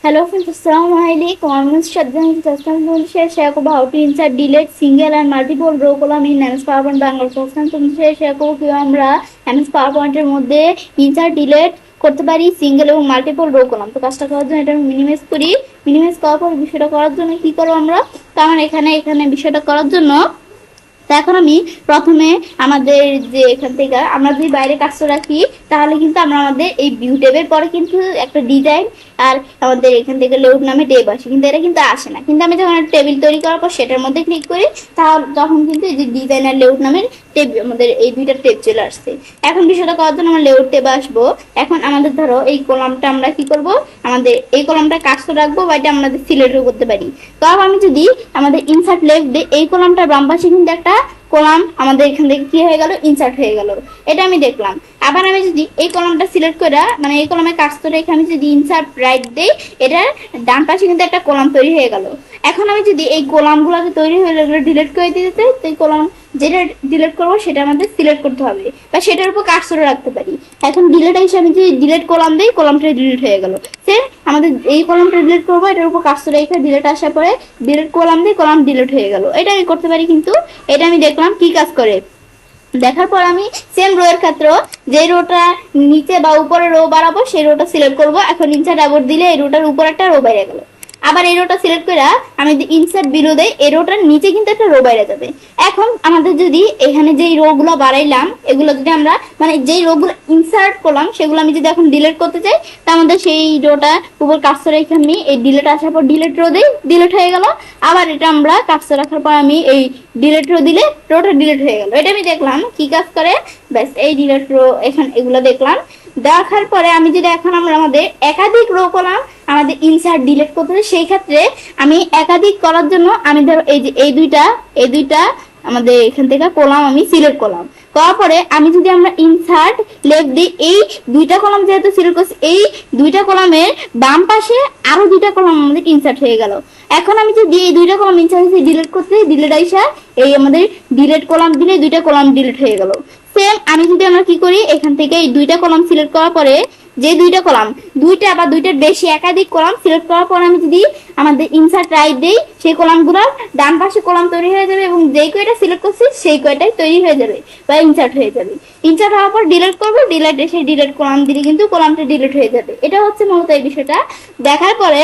Hello friends, Assalamualaikum. I'm Ms. Shadjan. I'm going to share how to insert, delete single and multiple row column in MS PowerPoint Bangla course. তুমি share করব কিভাবে আমরা MS PowerPoint এর মধ্যে insert, delete করতে পারি single এবং multiple rho column. তো কাজটা করার জন্য এটা মিনিমাইজ করি। মিনিমাইজ করার পর বিষয়টা করার জন্য কি করব আমরা? কারণ এখানে বিষয়টা করার জন্য এখন আমি প্রথমে আমাদের যে এখান থেকে আমরা যদি বাইরে কাজটা রাখি তাহলে কিন্তু আমরা আমাদের এই ভিউ ট্যাবের পরে কিন্তু একটা ডিজাইন আর আমাদের এখান থেকে লেআউট নামে ট্যাব আসে, কিন্তু এটা কিন্তু আসে না। কিন্তু আমি যখন টেবিল তৈরি করার পর সেটার মধ্যে ক্লিক করি তাহলে তখন কিন্তু এই যে ডিজাইন আর লেআউট নামের ট্যাব আমাদের এই দুইটা ট্যাব চলে আসছে। এখন বিষয়টা করার জন্য আমরা লেআউট ট্যাবে আসবো। এখন আমাদের ধরো এই কলামটা আমরা কি করব, আমাদের এই কলামটা কাজটা রাখবো বা এটা আমাদের সিলেক্টও করতে পারি। তো আমি যদি আমাদের ইনসার্ট লেফট দিই এই কলামটার বাম পাশে কিন্তু একটা কলাম আমাদের এখান থেকে কি হয়ে গেল, ইনসার্ট হয়ে গেল। এটা আমি দেখলাম। আবার আমি যদি এই কলামটা সিলেক্ট করে মানে এই কলামে কাজ করে এখানে যদি ইনসার্ট রাইট দেই এটার ডান পাশে কিন্তু একটা কলাম তৈরি হয়ে গেল। এখন আমি যদি এই কলামগুলো যে তৈরি হয়ে গেলো ডিলিট করে দিতে চাই তো এই কলাম যেটা ডিলিট করবো সেটা আমাদের সিলেক্ট করতে হবে বা সেটার উপর কাজ করে রাখতে পারি। এখন ডিলিট এসে আমি যদি ডিলিট কলাম দিই কলামটা ডিলিট হয়ে গেল। সে আমাদের এই কলামটা ডিলিট করবো এটার উপর কাজ করে রেখে ডিলিট আসার পরে ডিলিট কলাম দিই কলাম ডিলিট হয়ে গেল। এটা আমি করতে পারি। কিন্তু এটা আমি দেখলাম কি কাজ করে। দেখার পর আমি সেম রো এর ক্ষেত্রে যে রোটা নিচে বা উপরে রো বাড়াবো সেই রোটা সিলেক্ট করবো। এখন ইনসার্ট আবার দিলে এই রোটার উপর একটা রো বাইরে গেল। আবার এই রোটা সিলেক্ট করে আমি যদি ইনসার্ট বিলো দেই এই রোটার নিচে কিন্তু একটা রো বাইরে যাবে। এখন আমাদের যদি এখানে যেই রো গুলো বাড়াইলাম এগুলো যদি আমরা মানে যেই রো গুলো ইনসার্ট করলাম সেগুলো আমি যদি এখন ডিলিট করতে চাই তা আমাদের সেই রোটা উপর কাজটা রেখে আমি এই ডিলিট আসার পর ডিলিট রো দিই, ডিলিট হয়ে গেল। আবার এটা আমরা কাজটা রাখার পর আমি এই ডিলিট রো দিলে রোটা ডিলিট হয়ে গেল। এটা আমি দেখলাম কি কাজ করে। ব্যাস এই ডিলিট রো এখানে এগুলো দেখলাম। দেখার পরে আমি যদি এখন আমরা আমাদের একাধিক রো করলাম আমাদের ইনসার্ট ডিলিট করতে হবে সেই ক্ষেত্রে আমি একাধিক করার জন্য আমি ধরো এই যে এই দুইটা আমাদের এখান থেকে কলাম আমি সিলেক্ট করলাম। করার পরে আমি যদি আমরা ইনসার্ট লেফট দিই এই দুইটা কলাম যেহেতু সিলেক্ট করছি এই দুইটা কলামের বাম পাশে আরো দুইটা কলাম আমাদের ইনসার্ট হয়ে গেল। এখন আমি যদি এই দুইটা কলাম ইনসার্ট ডিলিট করতে ডিলিট আইসা এই আমাদের ডিলিট কলাম দিলে দুইটা কলাম ডিলিট হয়ে গেল। সেম আমি যদি আমরা কি করি এখান থেকে এই দুইটা কলাম সিলেক্ট করার পরে যে দুইটা কলাম দুইটা বা দুইটার বেশি একাধিক কলাম সিলেক্ট করার পর আমি যদি আমাদের ইনসার্ট রাইট দেই সেই কলামগুলো ডান পাশে কলাম তৈরি হয়ে যাবে এবং যেই কয়টা সিলেক্ট করছি সেই কয়টাই তৈরি হয়ে যাবে বা ইনসার্ট হয়ে যাবে। ইনসার্ট হওয়ার পর ডিলিট করবো, ডিলিট এসে ডিলিট কলাম দিলে কিন্তু কলামটা ডিলিট হয়ে যাবে। এটা হচ্ছে মূলত এই বিষয়টা। দেখার পরে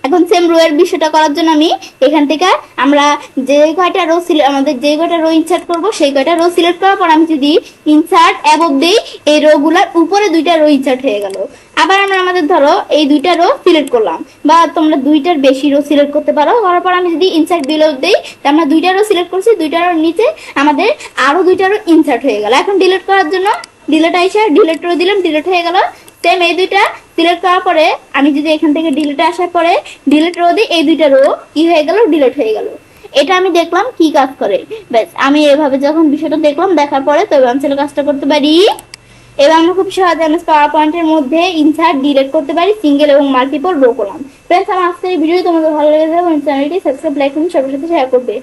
এখন সেম রো এর বিষয়টা করার জন্য আমি এখান থেকে আমরা যে কয়টা রো আমাদের যে কয়টা রো ইনসার্ট করব সেই কয়টা রো সিলেক্ট করার পর আমি যদি ইনসার্ট অ্যাবভ দেই এই রো গুলার উপরে দুইটা রো ইনসার্ট হয়ে গেল। আবার আমরা আমাদের ধরো এই দুইটা রো সিলেক্ট করলাম বা তোমরা দুইটার বেশি রো সিলেক্ট করতে পারো। করার পর আমি যদি ইনসার্ট বিলো দেই তা আমরা দুইটা রো সিলেক্ট করছি দুইটা রোর নিচে আমাদের আরো দুইটা রো ইনসার্ট হয়ে গেল। এখন ডিলিট করার জন্য ডিলিট আইসা ডিলিট রো দিলাম, ডিলিট হয়ে গেল। সেম এই দুইটা সিলেক্ট করার পরে আমি যদি এখান থেকে ডিলিট আসার পরে ডিলিট রো দিই এই দুইটা রো কি হয়ে গেল, ডিলিট হয়ে গেল। এটা আমি দেখলাম কি কাজ করে। ব্যাস আমি এভাবে যখন বিষয়টা দেখলাম দেখার পরে তবে আমি কাজটা করতে পারি। এবার আমরা খুব সহজে এমএস পাওয়ার পয়েন্টের মধ্যে ইনসার্ট ডিলিট করতে পারি সিঙ্গেল এবং মাল্টিপল রো কলাম। ফ্রেন্ডস আমার আজকের এই ভিডিও তোমাদের ভালো লেগে যাবে এবং চ্যানেলটি সাবস্ক্রাইব লাইক এবং সবার সাথে শেয়ার করবে।